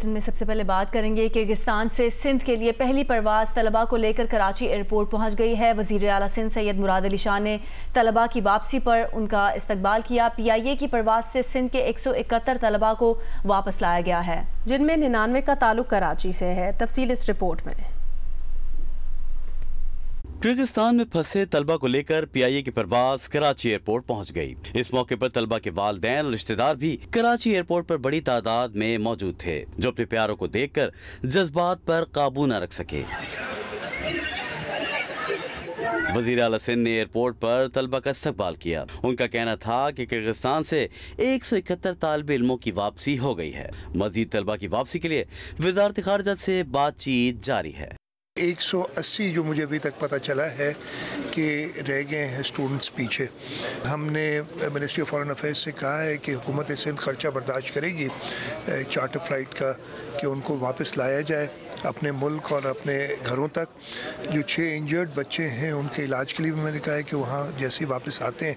में सबसे पहले बात करेंगे किर्गिस्तान से सिंध के लिए पहली परवाज तलबा को लेकर कराची एयरपोर्ट पहुंच गई है। वजीर आला सिंध सैयद मुराद अली शाह ने तलबा की वापसी पर उनका इस्तकबाल किया। PIA की परवाज से सिंध के 171 तलबा को वापस लाया गया है, जिनमें 99 का ताल्लुक कराची से है। तफसील इस रिपोर्ट में। किर्गिस्तान में फंसे तलबा को लेकर PIA की परवाज कराची एयरपोर्ट पहुंच गई। इस मौके पर तलबा के वालिदैन और रिश्तेदार भी कराची एयरपोर्ट पर बड़ी तादाद में मौजूद थे, जो अपने प्यारों को देखकर जज्बात पर काबू न रख सके। वजीर आला सिंध ने एयरपोर्ट पर तलबा का इस्तकबाल किया। उनका कहना था कि किर्गिस्तान से 171 तालिब इल्मों की वापसी हो गई है। मजीद तलबा की वापसी के लिए वजारत खारजा से बातचीत जारी है। 180 जो मुझे अभी तक पता चला है कि रह गए हैं स्टूडेंट्स पीछे। हमने मिनिस्ट्री ऑफ फॉरेन अफेयर्स से कहा है कि हुकूमत सिंध खर्चा बर्दाश्त करेगी चार्टर फ्लाइट का कि उनको वापस लाया जाए अपने मुल्क और अपने घरों तक। जो 6 इंजर्ड बच्चे हैं उनके इलाज के लिए भी मैंने कहा है कि वहाँ जैसे ही वापस आते हैं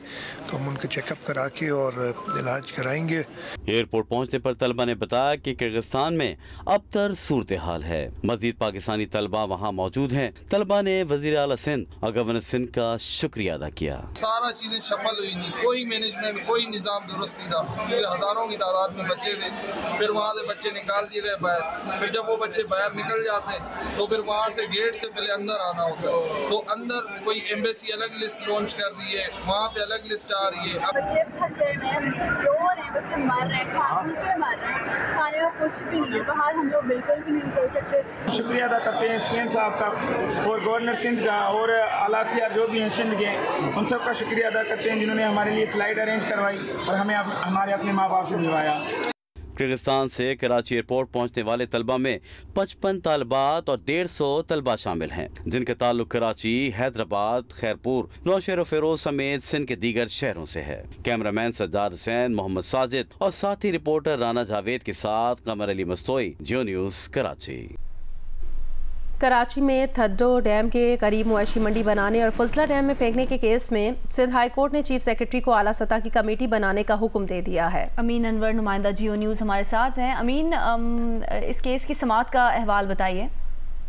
तो हम उनका चेकअप करा के और इलाज कराएंगे। एयरपोर्ट पहुँचने पर तलबा ने बताया कि किर्गिस्तान में अबतर सूरत हाल है। मजीद पाकिस्तानी तलबा वहाँ मौजूद हैं। तलबा ने वजीर आला सिंध और गवर्नर सिंध का शुक्रिया अदा किया। सारा चीजें सफल हुई नहीं, कोई मैनेजमेंट कोई निज़ाम दुरुस्त नहीं था। हजारों की तादाद में बच्चे थे, फिर वहाँ से बच्चे निकाल दिए गए बाहर। फिर जब वो बच्चे बाहर निकल जाते हैं तो फिर वहाँ से गेट से पहले अंदर आना होता है। तो अंदर कोई एम्बेसी अलग लिस्ट लॉन्च कर रही है, वहाँ पे अलग लिस्ट आ रही है। बच्चे फंसे हैं, रो रहे हैं, बच्चे मर रहे हैं, खाने मर रहे हैं, खाने का कुछ भी नहीं है। बाहर हम लोग बिल्कुल भी नहीं निकल सकते। शुक्रिया अदा करते हैं CM साहब का और गवर्नर सिंध का और आला अख्तियार जो भी हैं सिंध के, उन सब का शुक्रिया अदा करते हैं जिन्होंने हमारे लिए फ़्लाइट अरेंज करवाई और हमें हमारे अपने माँ बाप से मिलवाया। किर्गिस्तान से कराची एयरपोर्ट पहुंचने वाले तलबा में 55 तालिबात और 150 तलबा शामिल हैं, जिनका ताल्लुक कराची, हैदराबाद, खैरपुर, नौशहर फिरोज समेत सिंध के दीगर शहरों से है। कैमरामैन सज्जाद हुसैन, मोहम्मद साजिद और साथी रिपोर्टर राना जावेद के साथ कमर अली मस्तोई, जियो न्यूज़ कराची। कराची में थड्डो डैम के करीब मुआशी मंडी बनाने और फजला डैम में फेंकने के केस में सिंध हाई कोर्ट ने चीफ सेक्रेटरी को आला सतह की कमेटी बनाने का हुक्म दे दिया है। अमीन अनवर, नुमाइंदा जियो न्यूज़ हमारे साथ हैं। अमीन, इस केस की समाअत का अहवाल बताइए।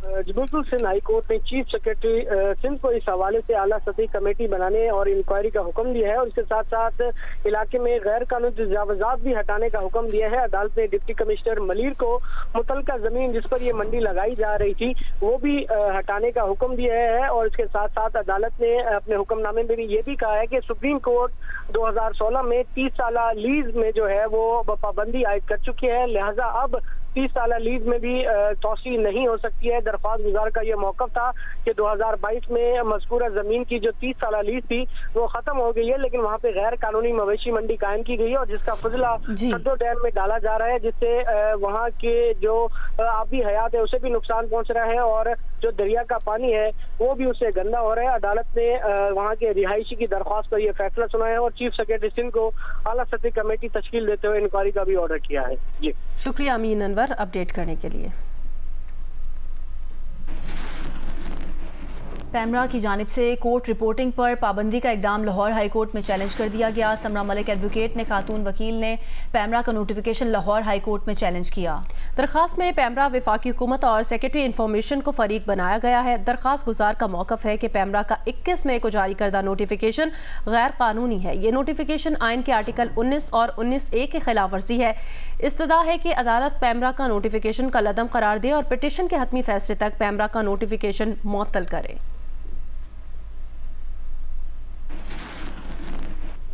जी बिल्कुल, सिंध हाई कोर्ट ने चीफ सेक्रेटरी सिंध को इस हवाले से आला सतही कमेटी बनाने और इंक्वायरी का हुक्म दिया है और इसके साथ साथ इलाके में गैर कानूनी तजावुज़ात भी हटाने का हुक्म दिया है। अदालत ने डिप्टी कमिश्नर मलिर को मुतलका जमीन जिस पर ये मंडी लगाई जा रही थी वो भी हटाने का हुक्म दिया है और इसके साथ साथ अदालत ने अपने हुक्मनामे में भी ये भी कहा है कि सुप्रीम कोर्ट 2016 में 30 साल लीज में जो है वो पाबंदी आयद कर चुकी है, लिहाजा अब 30 साल लीज में भी तोसी नहीं हो सकती है। दरख्वास्त गुजार का ये मौक़िफ़ था कि 2022 में मज़कूरा ज़मीन की जो 30 साल लीज थी वो ख़त्म हो गई है, लेकिन वहाँ पे गैर कानूनी मवेशी मंडी कायम की गई है और जिसका फजला थड्डो डैम में डाला जा रहा है, जिससे वहाँ के जो आबी हयात है उसे भी नुकसान पहुँच रहा है और जो दरिया का पानी है वो भी उससे गंदा हो रहा है। अदालत ने वहाँ के रिहायशी की दरख्वास्त पर यह फैसला सुनाया और चीफ सेक्रेटरी सिंध को आला सतही कमेटी तश्कील देते हुए इंक्वायरी का भी ऑर्डर किया है। जी शुक्रिया अमीन अनवर अपडेट करने के लिए। पैमरा की जानिब से कोर्ट रिपोर्टिंग पर पाबंदी का इकदाम लाहौर हाई कोर्ट में चैलेंज कर दिया गया। समरा मलिक एडवोकेट ने खातून वकील ने पैमरा का नोटिफिकेशन लाहौर हाई कोर्ट में चैलेंज किया। दरखास्त में पैमरा वफाकी हुकूमत और सेक्रेटरी इंफॉर्मेशन को फरीक बनाया गया है। दरखास्त गुजार का मौक़िफ़ है कि पैमरा का 21 मई को जारी करदा नोटिफिकेशन गैर कानूनी है। ये नोटिफिकेशन आइन के आर्टिकल 19 और 19A के खिलाफ वर्जी है। इस्तदा है कि अदालत पैमरा का नोटिफिकेशन का लदम करार दे और पिटीशन के हतमी फैसले तक पैमरा का नोटिफिकेशन मुअत्तल करे।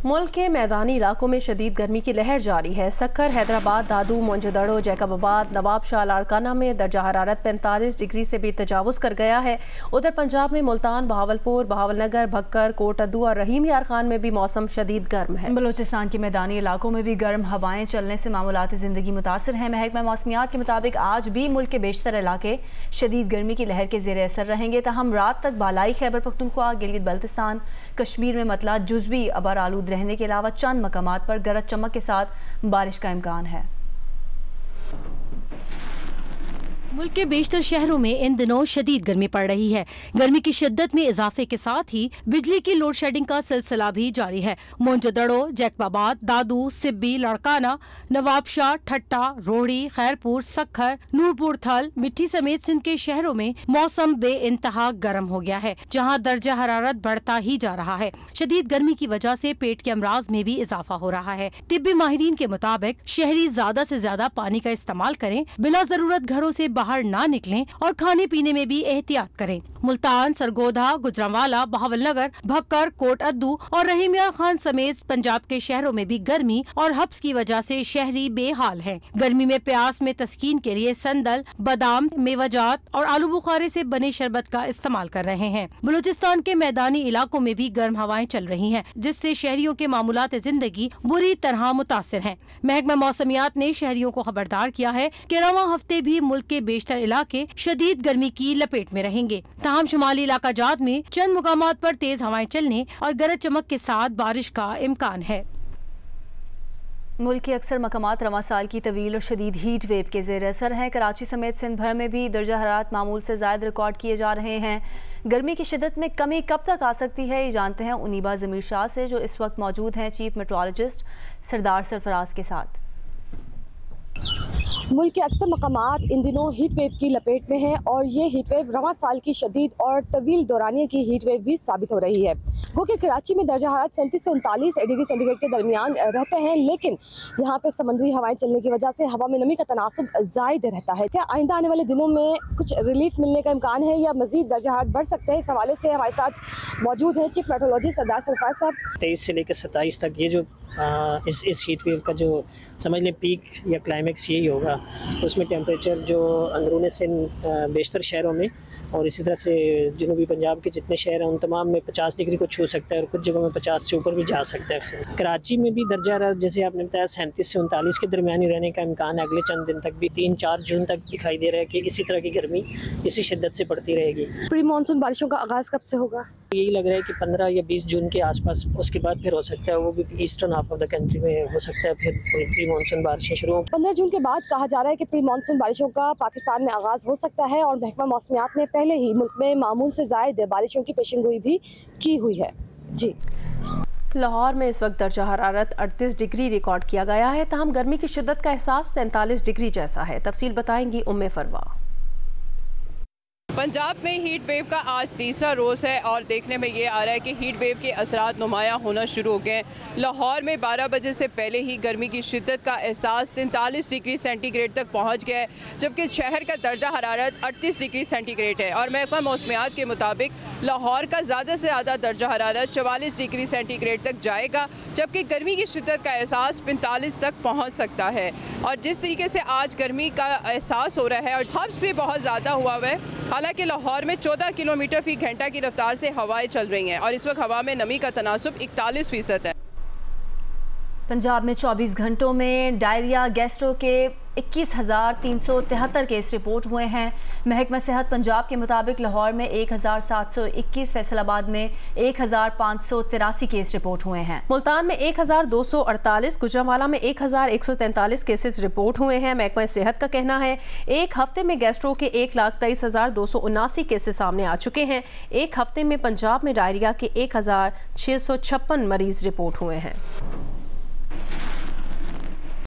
मुल्क के मैदानी इलाकों में शदीद गर्मी की लहर जारी है। सक्कर, हैदराबाद, दादू, मोंजदड़ो, जैकबाबाद, नवाब शाह, लाड़काना में दर्जा हरारत 45 डिग्री से भी तजावुज कर गया है। उधर पंजाब में मुल्तान, बहावलपुर, बहावलनगर, भक्कर, कोटअद्दू और रहीम यार खान में भी मौसम शदीद गर्म है। बलोचिस्तान के मैदानी इलाकों में भी गर्म हवाएं चलने से मामूलाती ज़िंदगी मुतासर हैं। महकमा मौसमियात के मुताबिक आज भी मुल्क के बेशतर इलाके शदीद गर्मी की लहर के ज़ेर असर रहेंगे। तहम रात तक बालाई खैबर पख्तूनख्वा, गिलगित बल्तिस्तान, कश्मीर में मतला जुज़वी अबर आलूद रहने के अलावा चंद मकामात पर गरज चमक के साथ बारिश का इम्कान है। मुल्क के बेशतर शहरों में इन दिनों शदीद गर्मी पड़ रही है। गर्मी की शिद्दत में इजाफे के साथ ही बिजली की लोड शेडिंग का सिलसिला भी जारी है। मोइनजोदड़ो, जैकबाबाद, दादू, सिब्बी, लड़काना, नवाबशाह, ठट्टा, रोहड़ी, खैरपुर, सक्खर, नूरपुर थल, मिट्टी समेत सिंध के शहरों में मौसम बेइंतहा गर्म हो गया है, जहाँ दर्जा हरारत बढ़ता ही जा रहा है। शदीद गर्मी की वजह से पेट के अमराज में भी इजाफा हो रहा है। तिब्बी माहिरीन के मुताबिक शहरी ज्यादा से ज्यादा पानी का इस्तेमाल करें, बिला जरूरत घरों से बाहर ना निकलें और खाने पीने में भी एहतियात करें। मुल्तान, सरगोधा, गुजरांवाला, बहावलनगर, भक्कर, कोट अद्दू और रहीमिया खान समेत पंजाब के शहरों में भी गर्मी और हब्स की वजह से शहरी बेहाल हैं। गर्मी में प्यास में तस्कीन के लिए संदल, बादाम, मेवाजात और आलू बुखारे से बने शरबत का इस्तेमाल कर रहे हैं। बलूचिस्तान के मैदानी इलाकों में भी गर्म हवाएं चल रही हैं, जिससे शहरियों के मामूलात जिंदगी बुरी तरह मुतासिर हैं। महकमा मौसमियात ने शहरियों को खबरदार किया है कि रवां हफ्ते भी मुल्क के बेशतर इलाके शदीद गर्मी की लपेट में रहेंगे। ताहम शुमाली इलाका जात में चंद मुकामात पर तेज हवाएं चलने और गरज चमक के साथ बारिश का इम्कान है। मुल्क के अक्सर मकामात रवां साल की तवील और शदीद हीट वेव के ज़ेर असर हैं। कराची समेत सिंध भर में भी दर्जा हरारत मामूल से ज़ायद रिकॉर्ड किए जा रहे हैं। गर्मी की शिद्दत में कमी कब तक आ सकती है, ये जानते हैं उनीबा ज़मीर शाह से, जो इस वक्त मौजूद हैं चीफ मेट्रोलॉजिस्ट सरदार सरफराज के साथ। मुल्क के अक्सर मकामात इन दिनों हीट वेव की लपेट में हैं और ये हीट वेव रवां साल की शदीद और तवील दौरानिया की हीट वेव भी साबित हो रही है। वो कि कराची में दर्जा हरारत 37 से 39 डिग्री सेंटीग्रेड के दरमियान रहते हैं, लेकिन यहाँ पे समुद्री हवाएं चलने की वजह से हवा में नमी का तनासुब ज़ायद रहता है। क्या आइंदा आने वाले दिनों में कुछ रिलीफ मिलने का इम्कान है या मज़ीद दर्जा हरारत बढ़ सकते हैं? इस हवाले से हमारे साथ मौजूद है चीफ मेट्रोलॉजिस्ट सरदार सरफराज साहब। 23 से लेकर 27 तक ये जो इस हीट वेव का जो समझ लें पीक या क्लाइमेक्स यही होगा। उसमें टेम्परेचर जो अंदरून सिंध बेशतर शहरों में और इसी तरह से जनूबी पंजाब के जितने शहर हैं उन तमाम में 50 डिग्री को छू सकता है और कुछ जगहों में 50 से ऊपर भी जा सकता है। कराची में भी दर्जा हरारत जैसे आपने बताया 37 से 39 के दरमियान ही रहने का इम्कान है। अगले चंद दिन तक भी 3-4 जून तक दिखाई दे रहा है कि इसी तरह की गर्मी इसी शिद्दत से पड़ती रहेगी। प्री मानसून बारिशों का आगाज़ कब से होगा? यही लग रहा है कि 15 या 20 जून के आसपास, उसके बाद फिर हो सकता है वो भी eastern half of the country में हो सकता है फिर प्री मानसून बारिशें शुरू हों। 15 जून के बाद कहा जा रहा है कि प्री मानसून बारिशों का पाकिस्तान में आगाज़ हो सकता है और महकमा मौसमियात ने पहले ही मुल्क में मामूल से ज़ायद बारिशों की पेशेनगोई भी की हुई है। जी, लाहौर में इस वक्त दर्जा हरारत 38 डिग्री रिकॉर्ड किया गया है, तहम गर्मी की शिद्दत का एहसास 43 डिग्री जैसा है। तफसील बताएंगी उम्मे फरवा। पंजाब में हीट वेव का आज तीसरा रोज़ है और देखने में ये आ रहा है कि हीट वेव के असरात नुमायां होना शुरू हो गए। लाहौर में 12 बजे से पहले ही गर्मी की शिद्दत का एहसास 43 डिग्री सेंटीग्रेड तक पहुंच गया है, जबकि शहर का दर्जा हरारत 38 डिग्री सेंटीग्रेड है और महकमा मौसमियात के मुताबिक लाहौर का ज़्यादा से ज़्यादा दर्जा हरारत 44 डिग्री सेंटीग्रेड तक जाएगा, जबकि गर्मी की शिद्दत का एहसास 45 तक पहुँच सकता है। और जिस तरीके से आज गर्मी का एहसास हो रहा है और हब्स भी बहुत ज़्यादा हुआ है, हालांकि लाहौर में 14 किलोमीटर फी घंटा की रफ्तार से हवाएं चल रही हैं और इस वक्त हवा में नमी का तनासुब 41% है। पंजाब में 24 घंटों में डायरिया गैस्ट्रो के 21,373 केस रिपोर्ट हुए हैं। महकमा सेहत पंजाब के मुताबिक लाहौर में 1,721, फैसलाबाद में 1,583 केस रिपोर्ट हुए हैं। मुल्तान में 1,248, गुजरांवाला में 1,143 केसेस रिपोर्ट हुए हैं। महकमा सेहत का कहना है एक हफ्ते में गैस्ट्रो के 1,23,279 केसेस सामने आ चुके हैं। एक हफ्ते में पंजाब में डायरिया के 1,656 मरीज रिपोर्ट हुए हैं।